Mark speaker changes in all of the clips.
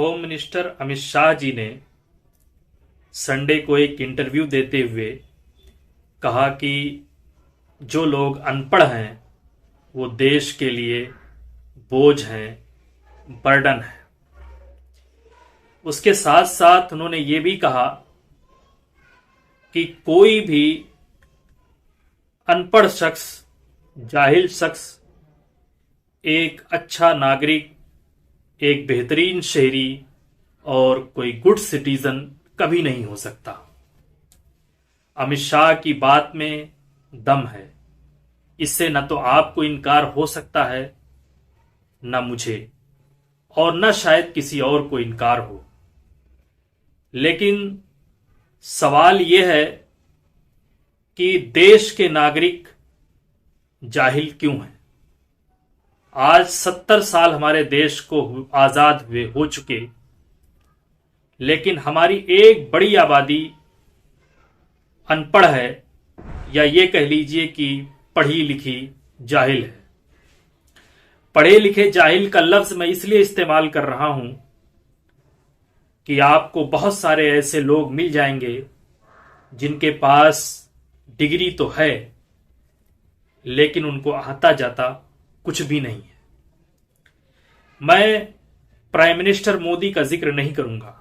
Speaker 1: Home minister Amit Shah ji ने Sunday को एक इंटरव्यू देते हुए कहा कि जो लोग अनपढ़ हैं वो देश के लिए बोझ हैं, बर्डन है। उसके साथ साथ उन्होंने ये भी कहा कि कोई भी अनपढ़ शख्स, जाहिल शख्स एक अच्छा नागरिक, एक बेहतरीन शहरी और कोई गुड सिटीजन कभी नहीं हो सकता। अमित शाह की बात में दम है। इससे न तो आपको इनकार हो सकता है, न मुझे, और न शायद किसी और को इनकार हो। लेकिन सवाल यह है कि देश के नागरिक जाहिल क्यों हैं? आज 70 साल हमारे देश को आजाद हुए हो चुके, लेकिन हमारी एक बड़ी आबादी अनपढ़ है, या ये कह लीजिए कि पढ़ी लिखी जाहिल है। पढ़े लिखे जाहिल का लफ्ज मैं इसलिए इस्तेमाल कर रहा हूं कि आपको बहुत सारे ऐसे लोग मिल जाएंगे जिनके पास डिग्री तो है, लेकिन उनको आता जाता कुछ भी नहीं है। मैं प्राइम मिनिस्टर मोदी का जिक्र नहीं करूंगा,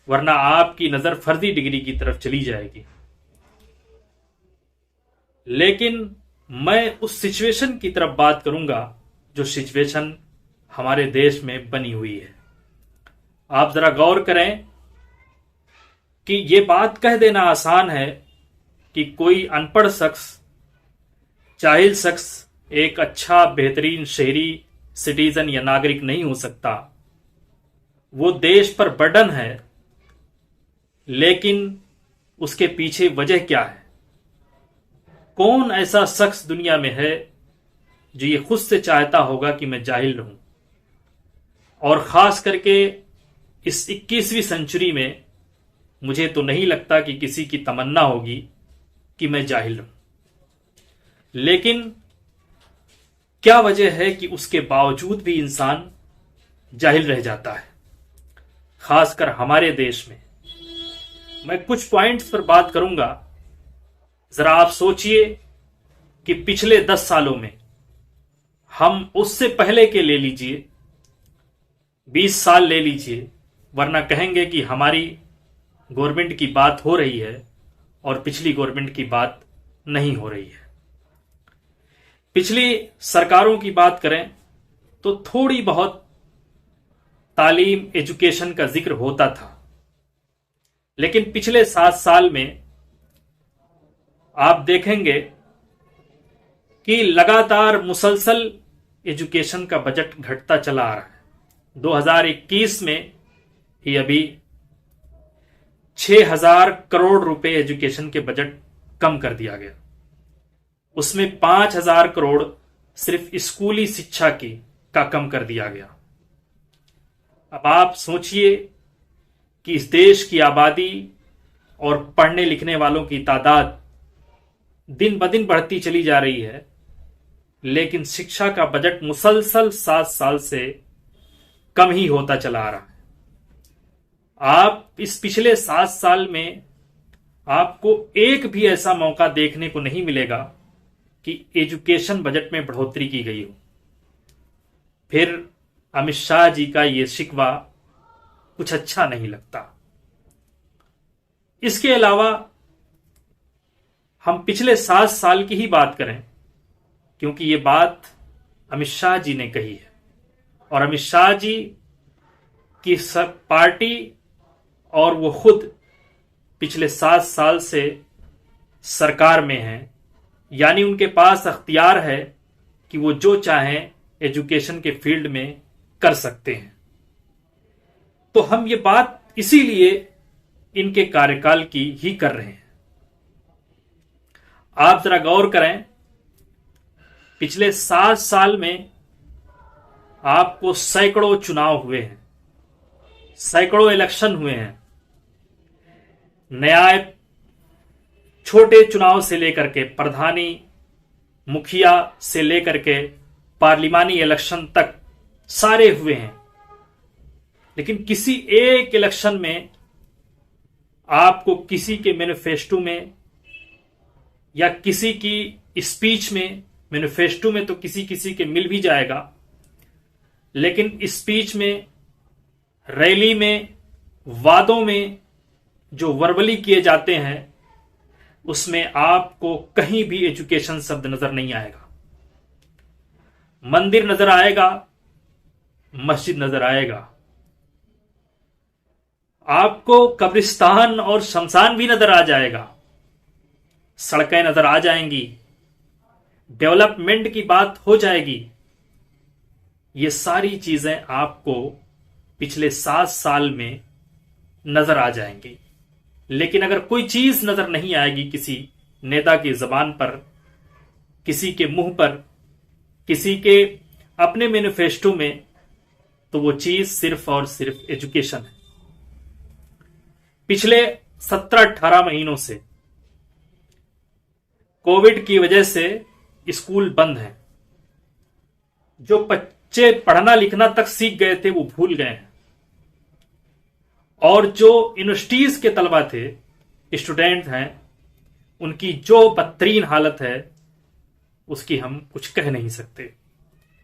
Speaker 1: वरना आपकी नजर फर्जी डिग्री की तरफ चली जाएगी। लेकिन मैं उस सिचुएशन की तरफ बात करूंगा जो सिचुएशन हमारे देश में बनी हुई है। आप जरा गौर करें कि यह बात कह देना आसान है कि कोई अनपढ़ शख्स, जाहिल शख्स एक अच्छा बेहतरीन शहरी, सिटीजन या नागरिक नहीं हो सकता। वो देश पर बर्डन है, लेकिन उसके पीछे वजह क्या है? कौन ऐसा शख्स दुनिया में है जो ये खुद से चाहता होगा कि मैं जाहिल रहूं? और खास करके इस 21वीं सेंचुरी में मुझे तो नहीं लगता कि किसी की तमन्ना होगी कि मैं जाहिल रहूं। लेकिन क्या वजह है कि उसके बावजूद भी इंसान जाहिल रह जाता है, खासकर हमारे देश में? मैं कुछ पॉइंट्स पर बात करूंगा। जरा आप सोचिए कि पिछले 10 सालों में, हम उससे पहले के ले लीजिए, 20 साल ले लीजिए, वरना कहेंगे कि हमारी गवर्नमेंट की बात हो रही है और पिछली गवर्नमेंट की बात नहीं हो रही है। पिछली सरकारों की बात करें तो थोड़ी बहुत तालीम, एजुकेशन का जिक्र होता था, लेकिन पिछले 7 साल में आप देखेंगे कि लगातार मुसलसल एजुकेशन का बजट घटता चला आ रहा है। 2021 में ही अभी 6,000 करोड़ रुपए एजुकेशन के बजट कम कर दिया गया। उसमें 5,000 करोड़ सिर्फ स्कूली शिक्षा की का कम कर दिया गया। अब आप सोचिए कि इस देश की आबादी और पढ़ने लिखने वालों की तादाद दिन ब दिन बढ़ती चली जा रही है, लेकिन शिक्षा का बजट मुसलसल 7 साल से कम ही होता चला आ रहा है। आप इस पिछले 7 साल में आपको एक भी ऐसा मौका देखने को नहीं मिलेगा कि एजुकेशन बजट में बढ़ोतरी की गई हो। फिर अमित शाह जी का यह शिकवा कुछ अच्छा नहीं लगता। इसके अलावा हम पिछले 7 साल की ही बात करें, क्योंकि ये बात अमित शाह जी ने कही है, और अमित शाह जी की पार्टी और वो खुद पिछले 7 साल से सरकार में हैं, यानी उनके पास अख्तियार है कि वो जो चाहें एजुकेशन के फील्ड में कर सकते हैं। तो हम ये बात इसीलिए इनके कार्यकाल की ही कर रहे हैं। आप जरा गौर करें, पिछले 7 साल में आपको सैकड़ों चुनाव हुए हैं, सैकड़ों इलेक्शन हुए हैं। न्याय, छोटे चुनाव से लेकर के प्रधानी, मुखिया से लेकर के पार्लिमानी इलेक्शन तक सारे हुए हैं। लेकिन किसी एक इलेक्शन में आपको किसी के मैनिफेस्टो में या किसी की स्पीच में, मैनिफेस्टो में तो किसी किसी के मिल भी जाएगा, लेकिन स्पीच में, रैली में, वादों में जो वर्बली किए जाते हैं उसमें आपको कहीं भी एजुकेशन शब्द नजर नहीं आएगा। मंदिर नजर आएगा, मस्जिद नजर आएगा, आपको कब्रिस्तान और शमशान भी नजर आ जाएगा, सड़कें नजर आ जाएंगी, डेवलपमेंट की बात हो जाएगी। ये सारी चीजें आपको पिछले 7 साल में नजर आ जाएंगी। लेकिन अगर कोई चीज नजर नहीं आएगी किसी नेता की जबान पर, किसी के मुंह पर, किसी के अपने मैनिफेस्टो में, तो वो चीज सिर्फ और सिर्फ एजुकेशन है। पिछले 17-18 महीनों से कोविड की वजह से स्कूल बंद हैं। जो बच्चे पढ़ना लिखना तक सीख गए थे वो भूल गए हैं, और जो यूनिवर्सिटीज के तलबा थे, स्टूडेंट हैं, उनकी जो बदतरीन हालत है उसकी हम कुछ कह नहीं सकते।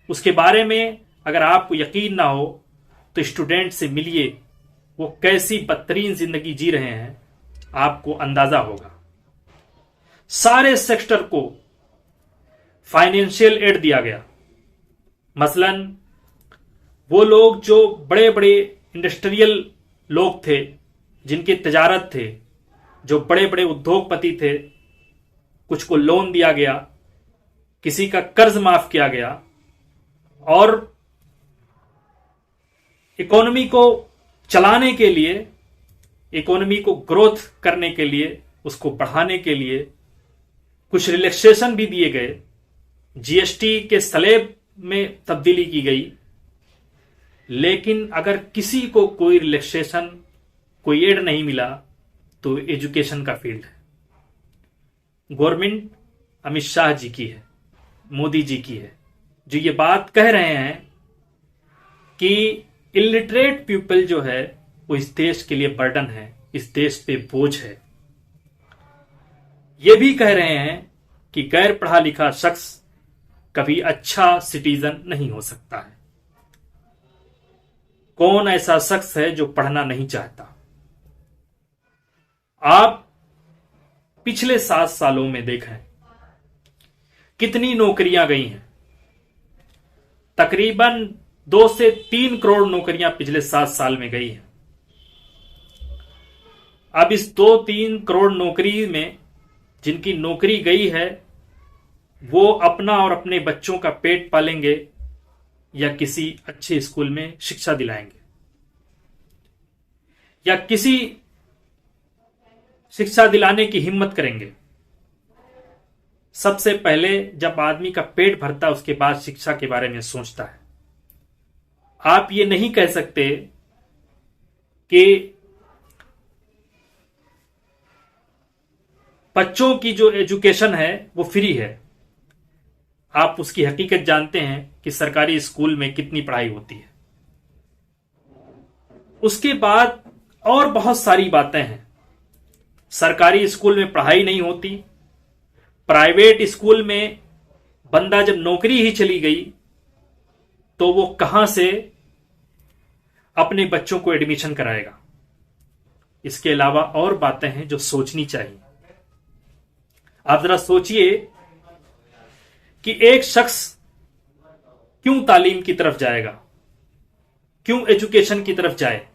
Speaker 1: उसके बारे में अगर आपको यकीन ना हो तो स्टूडेंट से मिलिए, वो कैसी बदतरीन जिंदगी जी रहे हैं आपको अंदाजा होगा। सारे सेक्टर को फाइनेंशियल एड दिया गया। मसलन वो लोग जो बड़े बड़े इंडस्ट्रियल लोग थे, जिनकी तजारत थे, जो बड़े बड़े उद्योगपति थे, कुछ को लोन दिया गया, किसी का कर्ज माफ किया गया, और इकोनॉमी को चलाने के लिए, इकोनॉमी को ग्रोथ करने के लिए, उसको बढ़ाने के लिए कुछ रिलैक्सेशन भी दिए गए। जीएसटी के स्लैब में तब्दीली की गई। लेकिन अगर किसी को कोई रिलैक्सेशन, कोई एड नहीं मिला तो एजुकेशन का फील्ड है। गवर्नमेंट अमित शाह जी की है, मोदी जी की है, जो ये बात कह रहे हैं कि इलिटरेट पीपल जो है वो इस देश के लिए बर्डन है, इस देश पे बोझ है। ये भी कह रहे हैं कि गैर पढ़ा लिखा शख्स कभी अच्छा सिटीजन नहीं हो सकता है। कौन ऐसा शख्स है जो पढ़ना नहीं चाहता? आप पिछले 7 सालों में देखें कितनी नौकरियां गई हैं। तकरीबन 2 से 3 करोड़ नौकरियां पिछले 7 साल में गई हैं। अब इस 2-3 करोड़ नौकरी में जिनकी नौकरी गई है वो अपना और अपने बच्चों का पेट पालेंगे या किसी अच्छे स्कूल में शिक्षा दिलाएंगे, या किसी शिक्षा दिलाने की हिम्मत करेंगे। सबसे पहले जब आदमी का पेट भरता है उसके बाद शिक्षा के बारे में सोचता है। आप ये नहीं कह सकते कि बच्चों की जो एजुकेशन है वो फ्री है। आप उसकी हकीकत जानते हैं कि सरकारी स्कूल में कितनी पढ़ाई होती है। उसके बाद और बहुत सारी बातें हैं। सरकारी स्कूल में पढ़ाई नहीं होती, प्राइवेट स्कूल में बंदा जब नौकरी ही चली गई तो वो कहां से अपने बच्चों को एडमिशन कराएगा। इसके अलावा और बातें हैं जो सोचनी चाहिए। आप जरा सोचिए कि एक शख्स क्यों तालीम की तरफ जाएगा, क्यों एजुकेशन की तरफ जाए।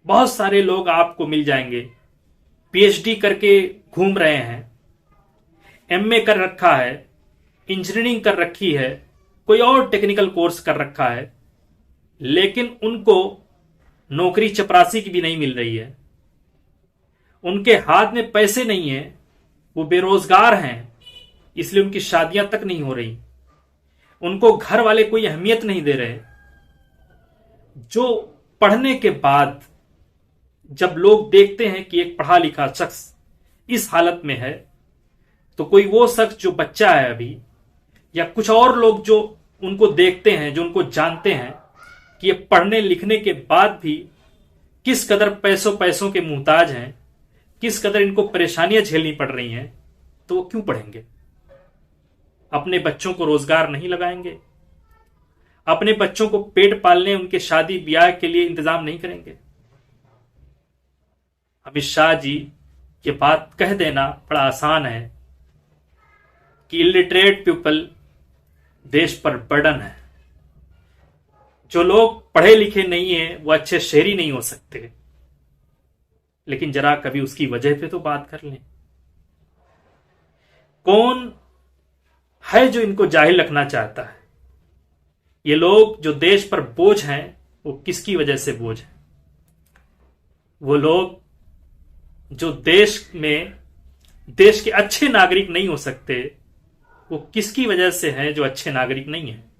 Speaker 1: बहुत सारे लोग आपको मिल जाएंगे, पीएचडी करके घूम रहे हैं, एमए कर रखा है, इंजीनियरिंग कर रखी है, कोई और टेक्निकल कोर्स कर रखा है, लेकिन उनको नौकरी चपरासी की भी नहीं मिल रही है। उनके हाथ में पैसे नहीं है, वो बेरोजगार हैं, इसलिए उनकी शादियां तक नहीं हो रही। उनको घर वाले कोई अहमियत नहीं दे रहे। जो पढ़ने के बाद जब लोग देखते हैं कि एक पढ़ा लिखा शख्स इस हालत में है, तो कोई वो शख्स जो बच्चा है अभी, या कुछ और लोग जो उनको देखते हैं, जो उनको जानते हैं कि ये पढ़ने लिखने के बाद भी किस कदर पैसों के मुहताज हैं, किस कदर इनको परेशानियां झेलनी पड़ रही हैं, तो वो क्यों पढ़ेंगे? अपने बच्चों को रोजगार नहीं लगाएंगे? अपने बच्चों को पेट पालने, उनके शादी ब्याह के लिए इंतजाम नहीं करेंगे? अमित शाह जी, ये बात कह देना बड़ा आसान है कि इलिटरेट पीपल देश पर बर्डन है। जो लोग पढ़े लिखे नहीं है वो अच्छे शहरी नहीं हो सकते। लेकिन जरा कभी उसकी वजह पे तो बात कर लें। कौन है जो इनको जाहिल रखना चाहता है? ये लोग जो देश पर बोझ हैं, वो किसकी वजह से बोझ हैं? वो लोग जो देश के अच्छे नागरिक नहीं हो सकते, वो किसकी वजह से हैं जो अच्छे नागरिक नहीं हैं?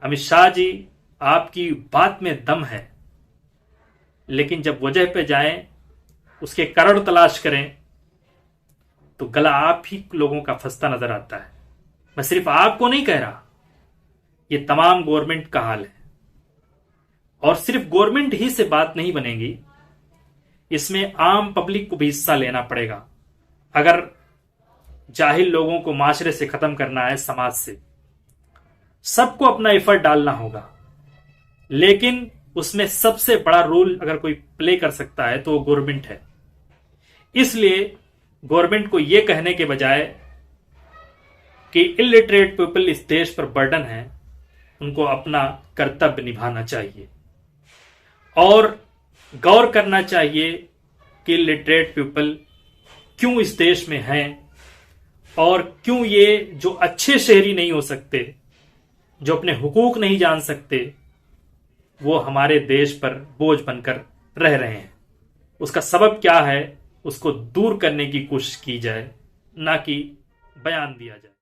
Speaker 1: अमित शाह जी, आपकी बात में दम है, लेकिन जब वजह पे जाएं, उसके कारण तलाश करें, तो गला आप ही लोगों का फंसता नजर आता है। मैं सिर्फ आपको नहीं कह रहा, ये तमाम गवर्नमेंट का हाल है। और सिर्फ गवर्नमेंट ही से बात नहीं बनेगी, इसमें आम पब्लिक को भी हिस्सा लेना पड़ेगा। अगर जाहिल लोगों को माशरे से खत्म करना है, समाज से, सबको अपना एफर्ट डालना होगा। लेकिन उसमें सबसे बड़ा रोल अगर कोई प्ले कर सकता है तो वो गवर्नमेंट है। इसलिए गवर्नमेंट को यह कहने के बजाय कि इलिटरेट पीपल इस देश पर बर्डन है, उनको अपना कर्तव्य निभाना चाहिए और गौर करना चाहिए कि इलिटरेट पीपल क्यों इस देश में हैं और क्यों ये जो अच्छे शहरी नहीं हो सकते, जो अपने हुकूक नहीं जान सकते, वो हमारे देश पर बोझ बनकर रह रहे हैं। उसका सबब क्या है, उसको दूर करने की कोशिश की जाए, ना कि बयान दिया जाए।